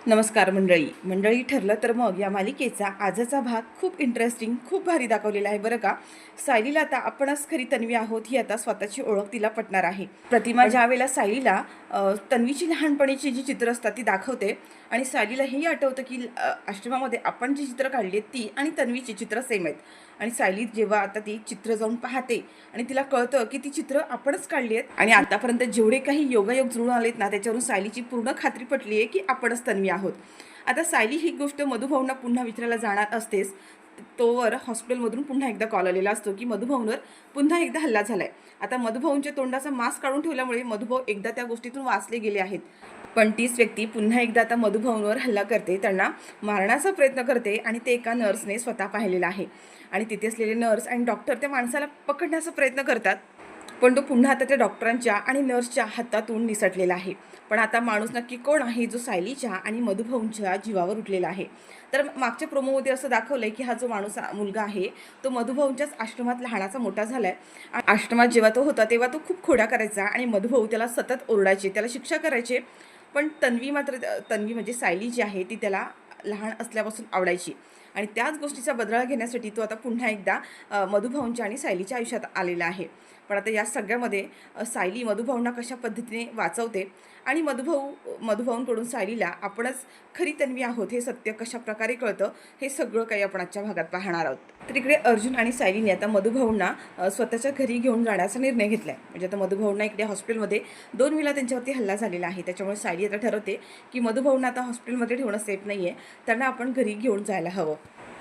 नमस्कार मंडळी ठरलं तर मग या मालिकेचा आजचा भाग खूप इंटरेस्टिंग, खूप भारी दाखवलेला आहे बरं का. सायलीला आता आपणच खरी तन्वी आहोत ही आता स्वतःची ओळख तिला पटणार आहे. प्रतिमा ज्या वेळेला सायलीला तन्वीची लहानपणीची जी चित्र असतात ती दाखवते आणि सायलीला हेही आठवतं की आश्रमामध्ये आपण जी चित्र काढली आहेत ती आणि तन्वीची चित्र सेम आहेत. आणि सायली जेव्हा आता ती चित्र जाऊन पाहते आणि तिला कळतं की ती चित्र आपणच काढली आहेत आणि आतापर्यंत जेवढे काही योगायोग जुळून आलेत ना त्याच्यावरून सायलीची पूर्ण खात्री पटली आहे की आपणच तन्वी आहोत. आता सायली ही गोष्ट मधुभाऊंना पुन्हा विचारायला जाणार असतेच. तोवर हॉस्पिटलमधून पुन्हा एकदा कॉल आलेला असतो की मधुभाऊंवर पुन्हा एकदा हल्ला झालाय. आता मधुभाऊंच्या तोंडाचा मास्क काढून ठेवल्यामुळे मधुभाऊ एकदा त्या गोष्टीतून वाचले गेले आहेत. पण तीच व्यक्ती पुन्हा एकदा आता मधुभाऊंवर हल्ला करते, त्यांना मारण्याचा प्रयत्न करते आणि ते एका नर्सने स्वतः पाहिलेलं आहे. आणि तिथे असलेले नर्स आणि डॉक्टर त्या माणसाला पकडण्याचा प्रयत्न करतात, पण तो पुन्हा आता त्या डॉक्टरांच्या आणि नर्सच्या हातातून निसटलेला आहे. पण आता माणूस नक्की कोण आहे जो सायलीच्या आणि मधुभाऊंच्या जीवावर उठलेला आहे? तर मागच्या प्रोमोमध्ये असं दाखवलंय की हा जो मुलगा आहे तो मधुभाऊंच्याच आश्रमात लहानाचा मोठा झालाय. आश्रमात जेव्हा तो होता तेव्हा तो खूप खोड्या करायचा आणि मधुभाऊ त्याला सतत ओरडायचे, त्याला शिक्षा करायचे. पण तन्वी म्हणजे सायली जी आहे ती त्याला लहान असल्यापासून आवडायची आणि त्याच गोष्टीचा बदला घेण्यासाठी तो आता पुन्हा एकदा मधुभाऊंच्या आणि सायलीच्या आयुष्यात आलेला आहे. पण आता या सगळ्यामध्ये सायली मधुभाऊंना कशा पद्धतीने वाचवते आणि मधुभाऊंकडून सायलीला आपणच खरी तन्वी आहोत हे सत्य कशा प्रकारे कळतं, हे सगळं काही आपण आजच्या भागात पाहणार आहोत. तर इकडे अर्जुन आणि सायलीने आता मधुभाऊंना स्वतःच्या घरी घेऊन जाण्याचा निर्णय घेतला आहे. म्हणजे आता मधुभाऊंना इकडे हॉस्पिटलमध्ये 2 वेळा त्यांच्यावरती हल्ला झालेला आहे. त्याच्यामुळे सायली आता ठरवते की मधुभाऊंना आता हॉस्पिटलमध्ये ठेवणं सेफ नाही आहे, त्यांना आपण घरी घेऊन जायला हवं.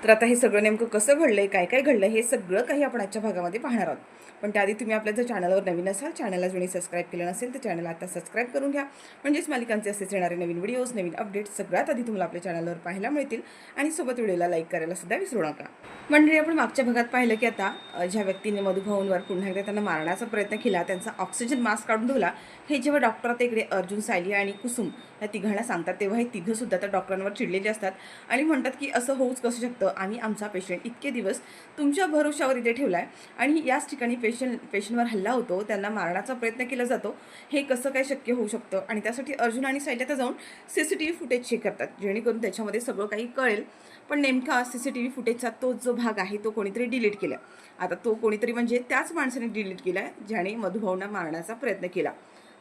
तर आता हे सगळं नेमकं कसं घडलंय, काय काय घडलं, हे सगळं काही आपण आजच्या भागामध्ये पाहणार आहोत. पण त्याआधी तुम्ही आपल्या जर चॅनलवर नवीन असाल, चॅनलला जुनी सबस्क्राईब केलं नसेल तर चॅनल आता सबस्क्राईब करून घ्या. म्हणजेच मालिकांचे असेच येणारे नवीन व्हिडिओज, नवीन अपडेट्स सगळ्यात आधी तुम्हाला आपल्या चॅनलवर पाहायला मिळतील. आणि सोबत व्हिडिओला लाईक करायला सुद्धा विसरू नका. म्हणजे आपण मागच्या भागात पाहिलं की आता ज्या व्यक्तीने मधुभाऊंवर पुन्हा एकदा त्यांना मारण्याचा प्रयत्न केला, त्यांचा ऑक्सिजन मास्क काढून ठेवला, हे जेव्हा डॉक्टर आता इकडे अर्जुन, सायली आणि कुसुम या तिघांना सांगतात तेव्हा हे तिघंसुद्धा त्या डॉक्टरांवर चिडलेले असतात आणि म्हणतात की असं होऊच कसं शकतं, आम्ही आमचा पेशंट इतके दिवस तुमच्या भरोशावर इथे ठेवला आहे आणि याच ठिकाणी पेशंटवर हल्ला होतो, त्यांना मारण्याचा प्रयत्न केला जातो, हे कसं काय शक्य होऊ शकतं. आणि त्यासाठी अर्जुन आणि सायली आता जाऊन CCTV फुटेज चेक करतात, जेणेकरून त्याच्यामध्ये सगळं काही कळेल. पण नेमका CCTV फुटेजचा तो जो भाग आहे तो कोणीतरी डिलीट केला. आता तो कोणीतरी म्हणजे त्याच माणसाने डिलीट केला आहे ज्याने मधुभाऊंना मारण्याचा प्रयत्न केला.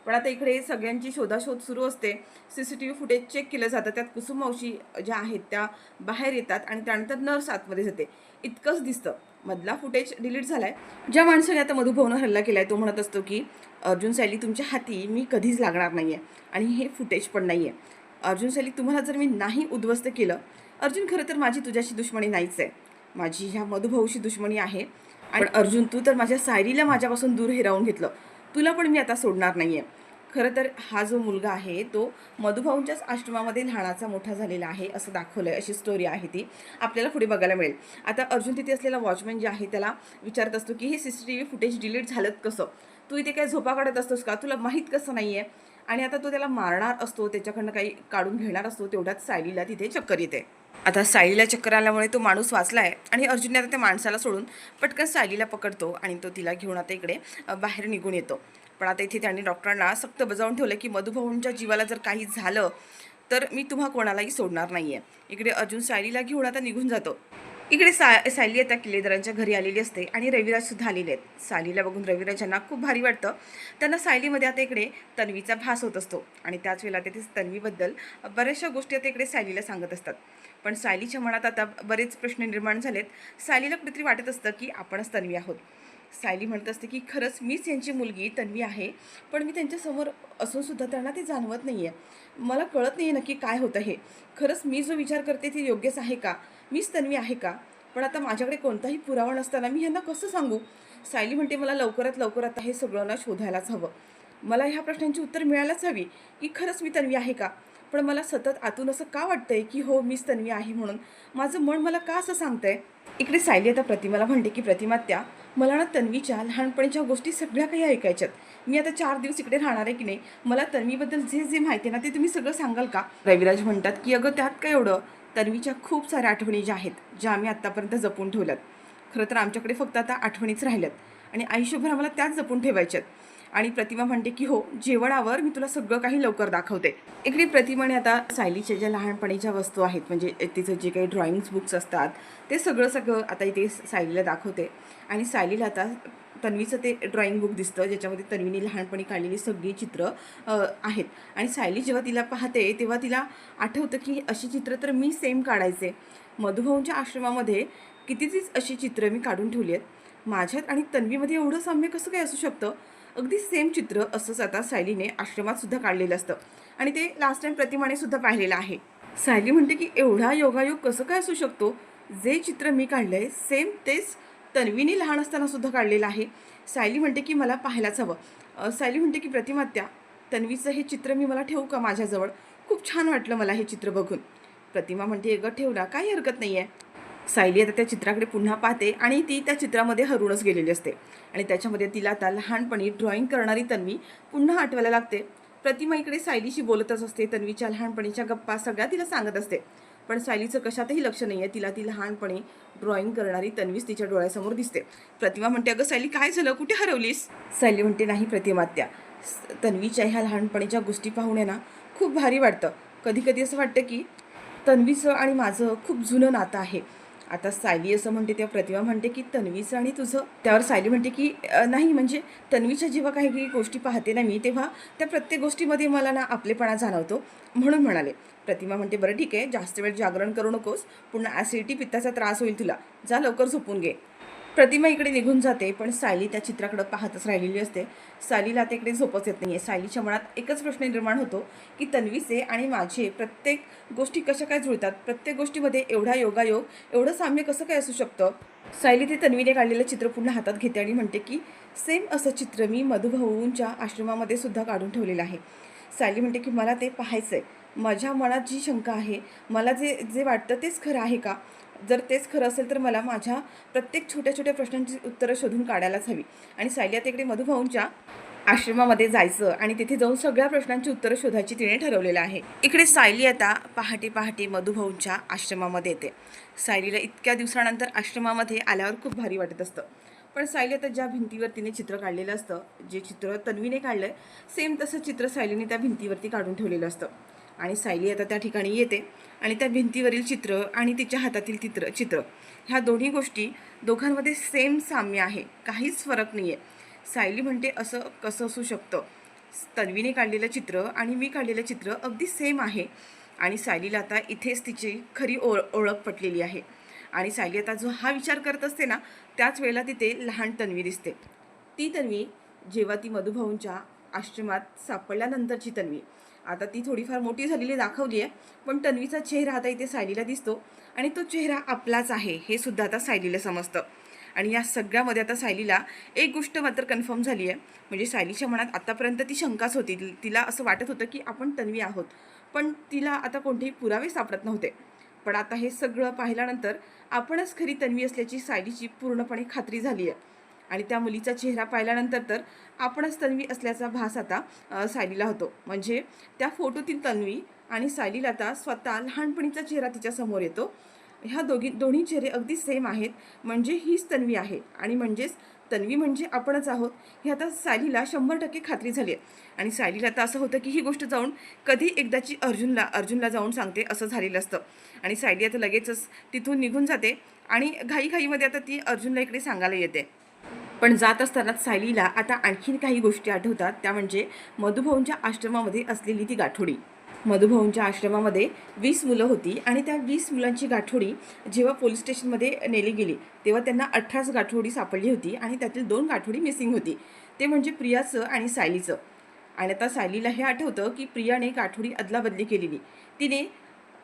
पण आता इकडे सगळ्यांची शोधाशोध सुरू असते. CCTV फुटेज चेक केलं जातं, त्यात कुसुम मावशी ज्या आहेत त्या बाहेर येतात आणि त्यानंतर नर्स आतमध्ये जाते, इतकंच दिसतं. मधला फुटेज डिलीट झालाय. ज्या माणसाने आता मधुभाऊंवर हल्ला केलाय तो म्हणत असतो की अर्जुन, सायली तुमच्या हाती मी कधीच लागणार नाहीये आणि हे फुटेज पण नाहीये. अर्जुन, सायली तुम्हाला जर मी नाही उद्ध्वस्त केलं, अर्जुन खरं तर माझी तुझ्याशी दुश्मनी नाहीच आहे, माझी ह्या मधुभाऊशी दुश्मनी आहे. पण अर्जुन, तू तर माझ्या सायलीला माझ्यापासून दूर हिरावून घेतलं, तुला पण मी आता सोडणार नाहीये. खरं तर हा जो मुलगा आहे तो मधुभाऊंच्याच आश्रमामध्ये लहानाचा मोठा झालेला आहे असं दाखवलंय, अशी स्टोरी आहे ती आपल्याला पुढे बघायला मिळेल. आता अर्जुन तिथे असलेला वॉचमॅन जे आहे त्याला विचारत असतो की हे CCTV फुटेज डिलीट झालं कसं, तू इथे काय झोपा काढत असतोस का, तुला माहीत कसं नाही आहे. आणि आता तो त्याला मारणार असतो, त्याच्याकडनं काही काढून घेणार असतो, तेवढ्यात सायलीला तिथे चक्कर येते. आता सायलीला चक्कर आल्यामुळे तो माणूस वाचला आहे आणि अर्जुनने आता त्या माणसाला सोडून पटकन सायलीला पकडतो आणि तो तिला घेऊन आता इकडे बाहेर निघून येतो. पण आता इथे त्यांनी डॉक्टरांना सक्त बजावून ठेवलं की मधुभाऊंच्या जीवाला जर काही झालं तर मी तुम्हा कोणालाही सोडणार नाही आहे. इकडे अर्जुन सायलीला घेऊन आता निघून जातो. इकडे सायली आता किल्लेदारांच्या घरी आलेली असते आणि रविराजसुद्धा आलेले आहेत. सायलीला बघून रविराजांना खूप भारी वाटतं. त्यांना सायलीमध्ये आता इकडे तन्वीचा भास होत असतो आणि त्याच वेळेला ते तन्वीबद्दल बऱ्याचशा गोष्टी आता इकडे सायलीला सांगत असतात. पण सायलीच्या मनात आता बरेच प्रश्न निर्माण झालेत. सायलीला कुठेतरी वाटत असतं की आपणच तन्वी आहोत. सायली म्हणत असते की खरंच मीच यांची मुलगी तन्वी आहे, पण मी त्यांच्यासमोर असूनसुद्धा त्यांना ते जाणवत नाही आहे. मला कळत नाही आहे नक्की काय होतं हे. खरंच मी जो विचार करते ते योग्यच आहे का, मीच तन्वी आहे का. पण आता माझ्याकडे कोणताही पुरावा नसताना मी ह्यांना कसं सांगू. सायली म्हणते मला लवकरात लवकर आता हे सगळं ना शोधायलाच हवं. मला ह्या प्रश्नांची उत्तर मिळायलाच हवी की खरंच मी तन्वी आहे का. पण मला सतत आतून असं का वाटतंय की हो मीच तन्वी आहे म्हणून, माझं मन मला का असं सांगतंय. इकडे सायली आता प्रतिमाला म्हणते की प्रतिमा, त्या मला ना तन्वीच्या लहानपणीच्या गोष्टी सगळ्या काही ऐकायच्यात. मी आता 4 दिवस इकडे राहणार आहे की नाही, मला तन्वीबद्दल जे जे माहिती आहे ना ते तुम्ही सगळं सांगाल का. रविराज म्हणतात की अगं त्यात काय एवढं, तन्वीच्या खूप साऱ्या आठवणी ज्या आहेत ज्या आम्ही आत्तापर्यंत जपून ठेवल्यात. खरं तर आमच्याकडे फक्त आता आठवणीच राहिल्यात आणि आयुष्यभर आम्हाला त्याच जपून ठेवायच्यात. आणि प्रतिमा म्हणते की हो, जेवणावर मी तुला सगळं काही लवकर दाखवते. इकडे प्रतिमाने आता सायलीच्या ज्या लहानपणीच्या वस्तू आहेत, म्हणजे तिचं जे काही ड्रॉइंग्स बुक्स असतात ते सगळं आता इथे सायलीला दाखवते. आणि सायलीला आता तन्वीचं ते ड्रॉइंग बुक दिसतं, ज्याच्यामध्ये तन्वीने लहानपणी काढलेली सगळी चित्र आहेत. आणि सायली जेव्हा तिला पाहते तेव्हा तिला आठवतं की अशी चित्र तर मी सेम काढायचे. मधुभाऊंच्या आश्रमामध्ये कितीच अशी चित्र मी काढून ठेवली आहेत. माझ्यात आणि तन्वीमध्ये एवढं साम्य कसं काय असू शकतं? अगदी सेम चित्र असंच आता सायलीने आश्रमात सुद्धा काढलेलं असतं आणि ते लास्ट टाइम प्रतिमाने सुद्धा पाहिलेलं आहे. सायली म्हणते की एवढा योगायोग कसं काय असू शकतो? जे चित्र मी काढलंय सेम तेच तन्वीने लहान असताना सुद्धा काढलेलं आहे. सायली म्हणते की मला पाहायलाच हवं. सायली म्हणते की प्रतिमात्या, तन्वीचं हे चित्र मी मला ठेवू का माझ्याजवळ? खूप छान वाटलं मला हे चित्र बघून. प्रतिमा म्हणते गं ठेव ना, काही हरकत नाही आहे. सायली आता त्या चित्राकडे पुन्हा पाहते आणि ती त्या चित्रामध्ये हरवूनच गेलेली असते. आणि त्याच्यामध्ये तिला आता लहानपणी ड्रॉइंग करणारी तन्वी पुन्हा आठवायला लागते. प्रतिमा इकडे सायलीशी बोलतच असते, तन्वीच्या लहानपणीच्या गप्पा सगळ्या तिला सांगत असते. पण सायलीचं कशातही लक्ष नाही आहे. तिला ती लहानपणी ड्रॉइंग करणारी तन्वीच तिच्या डोळ्यासमोर दिसते. प्रतिमा म्हणते अगं सायली, काय झालं, कुठे हरवलीस? सायली म्हणते नाही प्रतिमात्या, तन्वीच्या ह्या लहानपणीच्या गोष्टी पाहून आहे ना खूप भारी वाटतं. कधी कधी असं वाटतं की तन्वीचं आणि माझं खूप जुनं नातं आहे. आता सायली असं म्हणते तेव्हा प्रतिमा म्हणते की तन्वीचं आणि तुझं? त्यावर सायली म्हणते की नाही, म्हणजे तन्वीच्या जेव्हा काही गोष्टी पाहते ना मी, तेव्हा त्या प्रत्येक गोष्टीमध्ये मला ना आपलेपणा जाणवतो, म्हणून म्हणाले. प्रतिमा म्हणते बरं ठीक आहे, जास्त वेळ जागरण करू नकोस, पुन्हा ॲसिडिटी पित्ताचा त्रास होईल तुला, जा लवकर झोपून घे. प्रतिमा इकडे निघून जाते, पण सायली त्या चित्राकडे पाहतच राहिलेली असते. सायलीला आता इकडे झोपच येत नाही आहे. सायलीच्या मनात एकच प्रश्न निर्माण होतो की तन्वीचे आणि माझे प्रत्येक गोष्टी कशा काय जुळतात, प्रत्येक गोष्टीमध्ये एवढा योगायोग, एवढं साम्य कसं काय असू शकतं? सायली ते तन्वीने काढलेलं चित्र पुन्हा हातात घेते आणि म्हणते की सेम असं चित्र मी मधुभाऊंच्या आश्रमामध्ये सुद्धा काढून ठेवलेलं आहे. सायली म्हणते की मला ते पाहायचं आहे. माझ्या मनात जी शंका आहे, मला जे जे वाटतं तेच खरं आहे का? जर तेच खरं असेल तर मला माझ्या प्रत्येक छोट्या छोट्या प्रश्नांची उत्तरं शोधून काढायलाच हवी. आणि सायली आता इकडे मधुभाऊंच्या आश्रमामध्ये जायचं आणि तिथे जाऊन सगळ्या प्रश्नांची उत्तरं शोधायची तिने ठरवलेलं आहे. इकडे सायली आता पहाटे पहाटे मधुभाऊंच्या आश्रमामध्ये येते. सायलीला इतक्या दिवसानंतर आश्रमामध्ये आल्यावर खूप भारी वाटत असतं. पण सायली आता ज्या भिंतीवर तिने चित्र काढलेलं असतं, जे चित्र तन्वीने काढलं आहे, सेम तसं चित्र सायलीने त्या भिंतीवरती काढून ठेवलेलं असतं. आणि सायली आता त्या ठिकाणी येते आणि त्या भिंतीवरील चित्र आणि तिच्या हातातील चित्र ह्या दोन्ही गोष्टी दोघांमध्ये सेम साम्य आहे, काहीच फरक नाही आहे. सायली म्हणते असं कसं असू शकतं? तन्वीने काढलेलं चित्र आणि मी काढलेलं चित्र अगदी सेम आहे. आणि सायलीला आता इथेच तिची खरी ओळख पटलेली आहे. आणि सायली आता जो हा विचार करत असते ना, त्याच वेळेला तिथे लहान तन्वी दिसते. ती तन्वी जेव्हा ती मधुभाऊंच्या आश्रमात सापडल्यानंतरची तन्वी. आता ती थोडीफार मोठी झालेली दाखवली आहे, पण तन्वीचा चेहरा आता इथे सायलीला दिसतो आणि तो चेहरा आपलाच आहे हे सुद्धा आता सायलीला समजतं. आणि या सगळ्यामध्ये आता सायलीला एक गोष्ट मात्र कन्फर्म झाली आहे, म्हणजे सायलीच्या मनात आतापर्यंत ती शंकाच होती. तिला असं वाटत होतं की आपण तन्वी आहोत, पण तिला आता कोणतेही पुरावे सापडत नव्हते. पण आता हे सगळं पाहिल्यानंतर आपणच खरी तन्वी असल्याची सायलीची पूर्णपणे खात्री झाली आहे. आणि त्या मुलीचा चेहरा पाहिल्यानंतर तर आपणच तन्वी असल्याचा भास आता सायलीला होतो. म्हणजे त्या फोटोतील तन्वी आणि सायलीला आता स्वतः लहानपणीचा चेहरा तिच्यासमोर येतो. ह्या दोन्ही चेहरे अगदी सेम आहेत, म्हणजे हीच तन्वी आहे आणि म्हणजेच तन्वी म्हणजे आपणच आहोत, ही आता सायलीला 100% खात्री झाली आहे. आणि सायलीला आता असं होतं की ही गोष्ट जाऊन कधी एकदाची अर्जुनला जाऊन सांगते, असं झालेलं असतं. आणि सायली आता लगेचच तिथून निघून जाते आणि घाईमध्ये आता ती अर्जुनला इकडे सांगायला येते. पण जात असतानाच सायलीला आता आणखीन काही गोष्टी आठवतात, त्या म्हणजे मधुभाऊंच्या आश्रमामध्ये असलेली ती गाठोडी. मधुभाऊंच्या आश्रमामध्ये 20 मुलं होती आणि त्या 20 मुलांची गाठोडी जेव्हा पोलीस स्टेशनमध्ये नेली गेली तेव्हा त्यांना 18च गाठोडी सापडली होती आणि त्यातील 2 गाठोडी मिसिंग होती. ते म्हणजे प्रियाचं आणि सायलीचं. आणि आता सायलीला हे आठवतं की प्रियाने गाठोडी अदलाबदली केलेली. तिने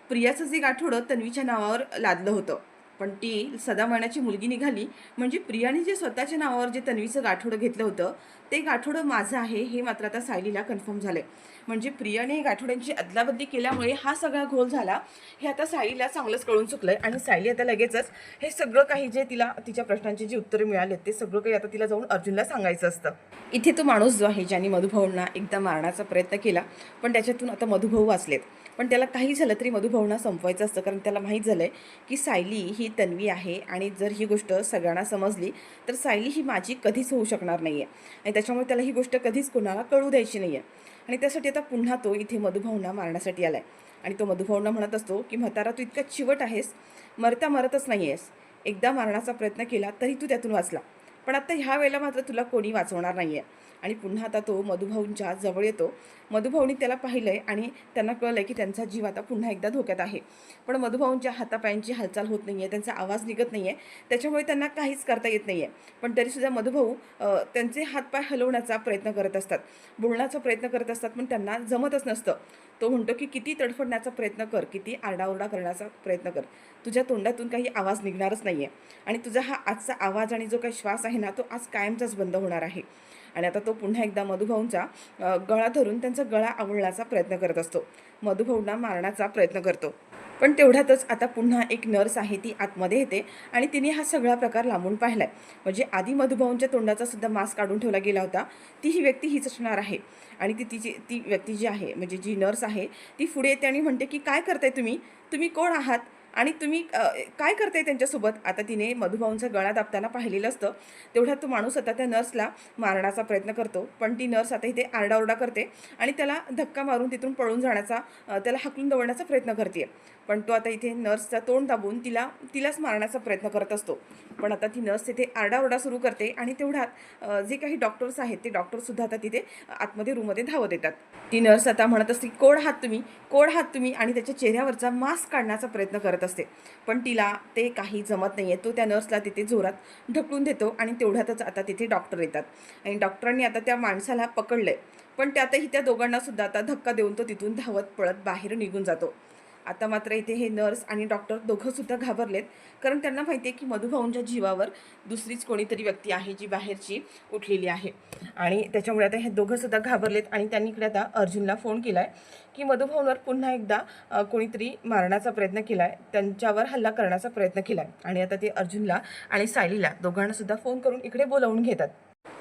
प्रियाचं जे गाठोडं तन्वीच्या नावावर लादलं होतं, पण ती सदा महिन्याची मुलगी निघाली, म्हणजे प्रियाने जे स्वतःच्या नावावर जे तन्वीचं गाठोडं घेतलं होतं ते गाठोडं माझं आहे हे मात्र आता सायलीला कन्फर्म झालं आहे. म्हणजे प्रियाने गाठोड्यांची अदलाबदली केल्यामुळे हा सगळा घोल झाला, हे आता सायलीला चांगलंच कळून चुकलं आहे. आणि सायली आता लगेचच हे सगळं काही जे तिला तिच्या प्रश्नांची जी उत्तरं मिळाली ते सगळं काही आता तिला जाऊन अर्जुनला सांगायचं असतं. इथे तो माणूस जो आहे ज्याने मधुभाऊंना एकदा मारण्याचा प्रयत्न केला, पण त्याच्यातून आता मधुभाऊ वाचलेत. पण त्याला काही झालं तरी मधुभाऊंना संपवायचं असतं, कारण त्याला माहीत झालं आहे की सायली ही तन्वी आहे आणि जर ही गोष्ट सगळ्यांना समजली तर सायली ही माझी कधीच होऊ शकणार नाही आहे आणि त्याच्यामुळे त्याला ही गोष्ट कधीच कोणाला कळू द्यायची नाही आहे. आणि त्यासाठी आता पुन्हा तो इथे मधुभाऊंना मारण्यासाठी आला आहे आणि तो मधुभाऊंना म्हणत असतो की म्हातारा तू इतका चिवट आहेस, मरतच नाही आहेस, एकदा मारण्याचा प्रयत्न केला तरी तू त्यातून वाचला, पण आता ह्या वेळेला मात्र तुला कोणी वाचवणार नाही आहे. आणि पुन्हा आता तो मधुभाऊंच्या जवळ येतो. मधुभाऊंनी त्याला पाहिलं आहे आणि त्यांना कळलं आहे की त्यांचा जीव आता पुन्हा एकदा धोक्यात आहे. पण मधुभाऊंच्या हातापायांची हालचाल होत नाही आहे, त्यांचा आवाज निघत नाही आहे, त्याच्यामुळे त्यांना काहीच करता येत नाही आहे. पण तरीसुद्धा मधुभाऊ त्यांचे हातपाय हलवण्याचा प्रयत्न करत असतात, बोलण्याचा प्रयत्न करत असतात, पण त्यांना जमतच नसतं. तो म्हणतो की किती तडफडण्याचा प्रयत्न कर, किती आरडाओरडा करण्याचा प्रयत्न कर, तुझ्या तोंडातून काही आवाज निघणारच नाही आहे आणि तुझा हा आजचा आवाज आणि जो काही श्वास आहे ना, तो आज कायमचाच बंद होणार आहे. आणि आता तो पुन्हा एकदा मधुभाऊंचा गळा धरून त्यांचा गळा आवळण्याचा प्रयत्न करत असतो, मधुभाऊंना मारण्याचा प्रयत्न करतो. पण तेवढ्यातच आता पुन्हा एक नर्स आहे, ती आतमध्ये येते आणि तिने हा सगळा प्रकार लांबून पाहिला आहे. म्हणजे आधी मधुभाऊंच्या तोंडाचा सुद्धा मास्क काढून ठेवला गेला होता, ती ही व्यक्ती हीच असणार आहे. आणि ती व्यक्ती जी आहे, म्हणजे जी नर्स आहे, ती पुढे येते आणि म्हणते की काय करताय तुम्ही, तुम्ही कोण आहात आणि तुम्ही काय करताय त्यांच्यासोबत. आता तिने मधुभाऊंचा गळा दाबताना पाहिलेलं असतं. तेवढ्यात तो माणूस आता त्या नर्सला मारण्याचा प्रयत्न करतो, पण ती नर्स आता इथे आरडाओरडा करते आणि त्याला धक्का मारून तिथून पळून जाण्याचा, त्याला हाकलून दवडण्याचा प्रयत्न करते. पण तो आता इथे नर्सचा तोंड दाबून तिलाच मारण्याचा प्रयत्न करत असतो. पण आता ती नर्स तिथे आरडाओरडा सुरू करते आणि तेवढ्यात जे काही डॉक्टर्स आहेत ते डॉक्टरसुद्धा आता तिथे आतमध्ये रूममध्ये धावत येतात. ती नर्स आता म्हणत असते कोण आहात तुम्ही, कोण आहात तुम्ही, आणि त्याच्या चेहऱ्यावरचा मास्क काढण्याचा प्रयत्न करत असते. पण तिला ते काही जमत नाही आहे. तो त्या नर्सला तिथे जोरात ढकलून देतो आणि तेवढ्यातच आता तिथे डॉक्टर येतात आणि डॉक्टरांनी आता त्या माणसाला पकडलं आहे. पण त्यातही त्या दोघांनासुद्धा आता धक्का देऊन तो तिथून धावत पळत बाहेर निघून जातो. आता मात्र इथे हे नर्स आणि डॉक्टर दोघंसुद्धा घाबरलेत, कारण त्यांना माहिती आहे की मधुभाऊंच्या जीवावर दुसरीच कोणीतरी व्यक्ती आहे जी बाहेरची उठलेली आहे. आणि त्याच्यामुळे आता हे दोघंसुद्धा घाबरलेत आणि त्यांनी इकडे आता अर्जुनला फोन केला आहे की मधुभाऊंवर पुन्हा एकदा कोणीतरी मारण्याचा प्रयत्न केला आहे, त्यांच्यावर हल्ला करण्याचा प्रयत्न केला आहे. आणि आता ते अर्जुनला आणि सायलीला दोघांनासुद्धा फोन करून इकडे बोलावून घेतात.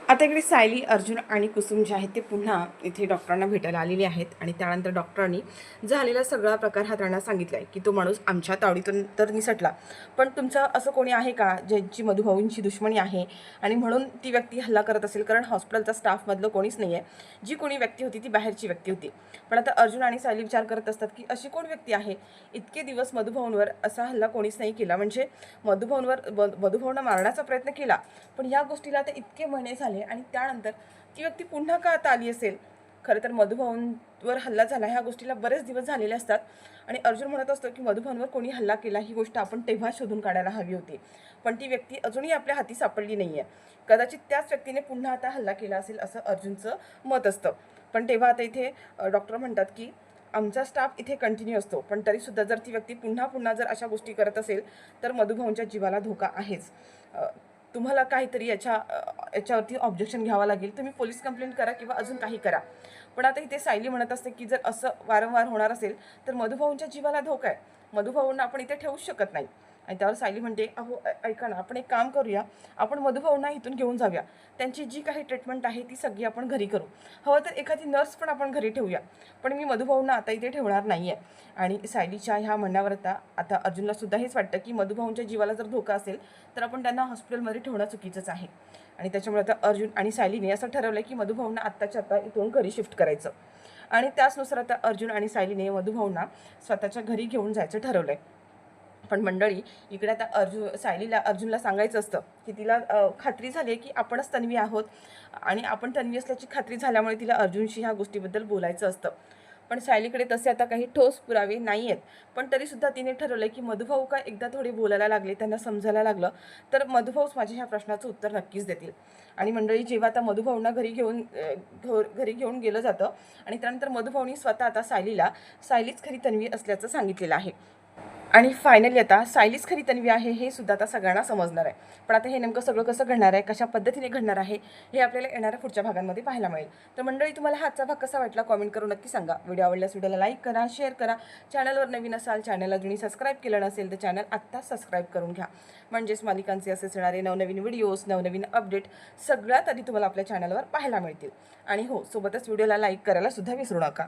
आता इकडे सायली, अर्जुन आणि कुसुम जे आहेत ते पुन्हा इथे डॉक्टरांना भेटायला आलेले आहेत आणि त्यानंतर डॉक्टरांनी झालेला सगळा प्रकार हाताळण्यास सांगितला आहे की तो माणूस आमच्या तावडीतून तर निसटला, पण तुमचं असं कोणी आहे का ज्यांची मधुभाऊंची दुश्मनी आहे आणि म्हणून ती व्यक्ती हल्ला करत असेल, कारण हॉस्पिटलचा स्टाफमधलं कोणीच नाही आहे, जी कोणी व्यक्ती होती ती बाहेरची व्यक्ती होती. पण आता अर्जुन आणि सायली विचार करत असतात की अशी कोण व्यक्ती आहे, इतके दिवस मधुभाऊंवर असा हल्ला कोणीच नाही केला, म्हणजे मधुभाऊंना मारण्याचा प्रयत्न केला, पण या गोष्टीला आता इतके महिने झाले आणि त्यानंतर ती व्यक्ती पुन्हा का आता आली असेल. खरं तर मधुभाऊंवर हल्ला झाला ह्या गोष्टीला बरेच दिवस झालेले असतात आणि अर्जुन म्हणत असतो की मधुभाऊंवर कोणी हल्ला केला ही गोष्ट आपण तेव्हा शोधून काढायला हवी होती, पण ती व्यक्ती अजूनही आपल्या हाती सापडली नाही आहे. कदाचित त्याच व्यक्तीने पुन्हा आता हल्ला केला असेल असं अर्जुनचं मत असतं. पण तेव्हा आता इथे डॉक्टर म्हणतात की आमचा स्टाफ इथे कंटिन्यू असतो, पण तरीसुद्धा जर ती व्यक्ती पुन्हा जर अशा गोष्टी करत असेल तर मधुभाऊंच्या जीवाला धोका आहेच. तुम्हाला काहीतरी याच्यावरती ऑब्जेक्शन घ्यावं लागेल, तुम्ही पोलीस कंप्लेंट करा किंवा अजून काही करा. पण आता इथे सायली म्हणत असते की जर असं वारंवार होणार असेल तर मधुभाऊंच्या जीवाला धोका आहे, मधुभाऊंना आपण इथे ठेवूच शकत नाही. आणि त्यावर सायली म्हणते अहो ऐका ना, आपण एक काम करूया, आपण मधुभाऊंना इथून घेऊन जाऊया, त्यांची जी काही ट्रीटमेंट आहे ती सगळी आपण घरी करू, हवं तर एखादी नर्स पण आपण घरी ठेवूया, पण मी मधुभाऊंना आता इथे ठेवणार नाही आहे. आणि सायलीच्या ह्या म्हणण्यावर आता अर्जुनला सुद्धा हेच वाटतं की मधुभाऊंच्या जीवाला जर धोका असेल तर आपण त्यांना हॉस्पिटलमध्ये ठेवणं चुकीचंच आहे. आणि त्याच्यामुळे आता अर्जुन आणि सायलीने असं ठरवलं की मधुभाऊंना आत्ताच्या आत्ता इथून घरी शिफ्ट करायचं. आणि त्याचनुसार आता अर्जुन आणि सायलीने मधुभाऊंना स्वतःच्या घरी घेऊन जायचं ठरवलं आहे. पण मंडळी इकडे आता सायलीला अर्जुनला सांगायचं असतं की तिला खात्री झाली आहे की आपणच तन्वी आहोत आणि आपण तन्वी असल्याची खात्री झाल्यामुळे तिला अर्जुनशी ह्या गोष्टीबद्दल बोलायचं असतं. पण सायलीकडे तसे आता काही ठोस पुरावे नाही आहेत, पण तरीसुद्धा तिने ठरवलं की मधुभाऊ का एकदा थोडे बोलायला लागले, त्यांना समजायला लागलं तर मधुभाऊच माझ्या ह्या प्रश्नाचं उत्तर नक्कीच देतील. आणि मंडळी जेव्हा आता मधुभाऊंना घरी घेऊन गेलं जातं आणि त्यानंतर मधुभाऊनी स्वतः आता सायलीच खरी तन्वी असल्याचं सांगितलेलं आहे. आणि फायनली आता सायलीच खरी तन्वी आहे हे सुद्धा आता सगळ्यांना समजणार आहे. पण आता हे नेमकं सगळं कसं घडणार आहे, कशा पद्धतीने घडणार आहे हे आपल्याला येणाऱ्या पुढच्या भागांमध्ये पाहायला मिळेल. तर मंडळी तुम्हाला हा आजचा भाग कसा वाटला कॉमेंट करून नक्की सांगा. व्हिडिओ आवडल्यास व्हिडिओला लाईक करा, शेअर करा. चॅनलवर नवीन असाल, चॅनलला जुनी सबस्क्राईब केलं नसेल तर चॅनल आत्ता सबस्क्राईब करून घ्या, म्हणजेच मालिकांचे असेच येणारे नवनवीन व्हिडिओज, नवनवीन अपडेट सगळ्यात आधी तुम्हाला आपल्या चॅनलवर पाहायला मिळतील. आणि हो, सोबतच व्हिडिओला लाईक करायला सुद्धा विसरू नका.